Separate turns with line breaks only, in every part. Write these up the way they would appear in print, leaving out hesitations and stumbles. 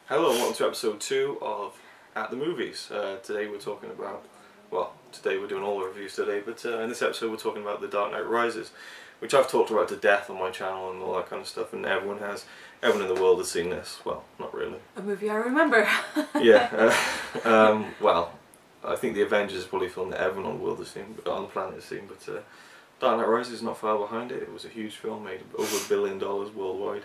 Hello and welcome to episode 2 of At the Movies. Today we're talking about, well, today we're doing all the reviews today, but in this episode we're talking about The Dark Knight Rises, which I've talked about to death on my channel and all that kind of stuff, and everyone in the world has seen this. Well, not really.
A movie I remember.
Yeah, well, I think The Avengers is probably a film that everyone on the world has seen, on the planet has seen, but Dark Knight Rises is not far behind it. It was a huge film, made over $1 billion worldwide,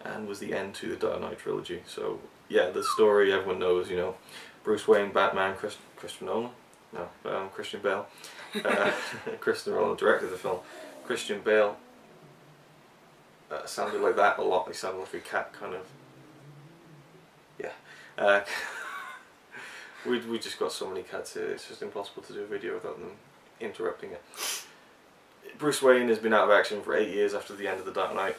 and was the end to the Dark Knight trilogy. So yeah, the story everyone knows, you know, Bruce Wayne, Batman, Christian Bale. Christopher Nolan directed the film. Christian Bale sounded like that a lot. He sounded like a cat, kind of. Yeah. We just got so many cats here. It's just impossible to do a video without them interrupting it. Bruce Wayne has been out of action for 8 years after the end of the Dark Knight.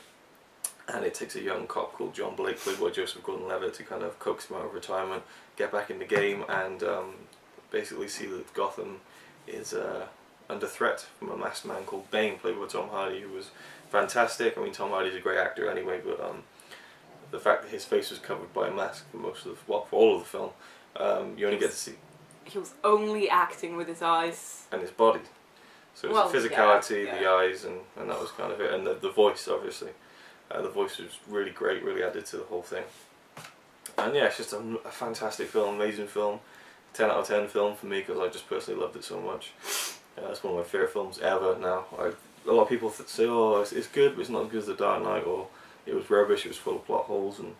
And it takes a young cop called John Blake, played by Joseph Gordon-Levitt, to kind of coax him out of retirement, get back in the game, and basically see that Gotham is under threat from a masked man called Bane, played by Tom Hardy, who was fantastic. I mean, Tom Hardy's a great actor anyway, but the fact that his face was covered by a mask for most of for all of the film, you only get to see.
He was only acting with his eyes
And his body. So it was the physicality, the eyes, and that was kind of it, and the voice, obviously. The voice was really great, really added to the whole thing. And yeah, it's just a fantastic film, amazing film. 10 out of 10 film for me, because I just personally loved it so much. It's one of my favourite films ever now. A lot of people say, oh, it's good, but it's not as good as The Dark Knight, or it was rubbish, it was full of plot holes, and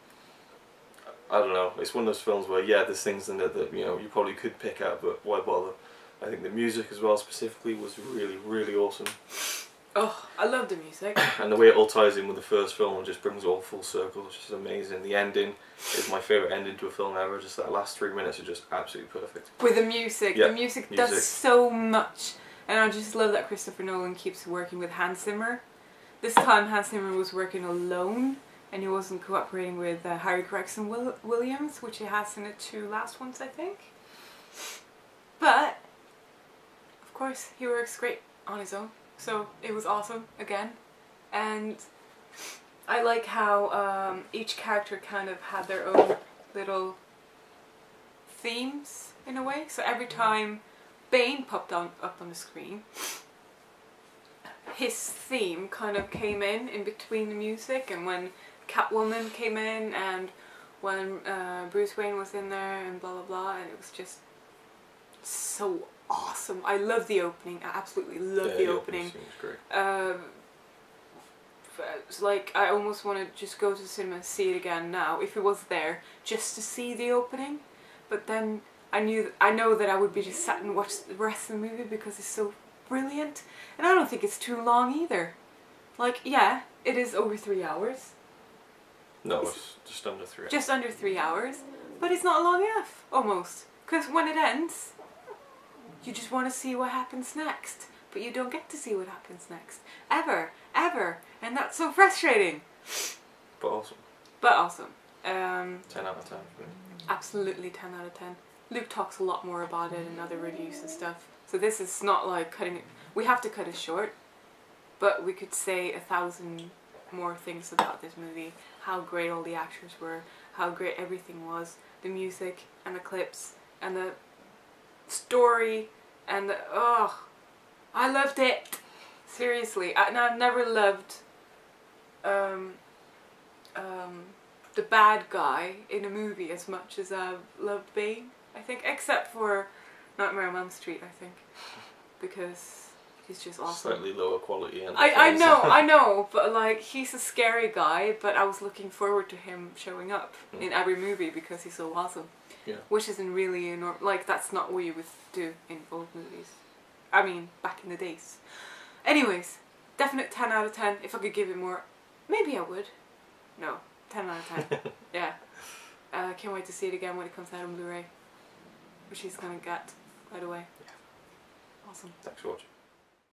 I don't know. It's one of those films where, yeah, there's things in it that, you know, you probably could pick out, but why bother? I think the music as well, specifically, was really, really awesome.
Oh, I love the music.
And the way it all ties in with the first film and just brings it all full circle. It's just amazing. The ending is my favourite ending to a film ever. Just that last 3 minutes are just absolutely perfect.
With the music. Yeah, the music does so much. And I just love that Christopher Nolan keeps working with Hans Zimmer. This time Hans Zimmer was working alone, and he wasn't cooperating with Harry Gregson Williams, which he has in the 2 last ones, I think. But, of course, he works great on his own. So it was awesome again, and I like how each character kind of had their own little themes in a way. So every time Bane popped up on the screen, his theme kind of came in between the music, and when Catwoman came in, and when Bruce Wayne was in there, and blah blah blah, and it was just so awesome. I love the opening. I absolutely love the opening. It's like I almost want to just go to the cinema and see it again now if it was there, just to see the opening. But then I know that I would be just sat and watch the rest of the movie because it's so brilliant. And I don't think it's too long either. Like, yeah, it is over 3 hours.
No, it's just under 3 hours.
Just under 3 hours, but it's not long enough, almost. Because when it ends, you just want to see what happens next, but you don't get to see what happens next. Ever. And that's so frustrating.
But awesome.
But awesome.
10 out of 10.
Absolutely 10 out of 10. Luke talks a lot more about it in other reviews and stuff. So this is not like cutting it. We have to cut it short, but we could say 1,000 more things about this movie. How great all the actors were, how great everything was. The music and the clips and the story and I loved it. Seriously, I've never loved the bad guy in a movie as much as I've loved Bane, I think, except for Nightmare on Elm Street, I think, because he's just awesome.
Slightly lower quality. And
I know, but like, he's a scary guy, but I was looking forward to him showing up in every movie because he's so awesome.
Yeah. Which
isn't really like, that's not what you would do in old movies. I mean, back in the days. Anyways, definite 10 out of 10. If I could give it more, maybe I would. No, 10 out of 10. Yeah. Can't wait to see it again when it comes out on Blu-ray, which he's gonna get right away. Yeah. Awesome.
Thanks for watching.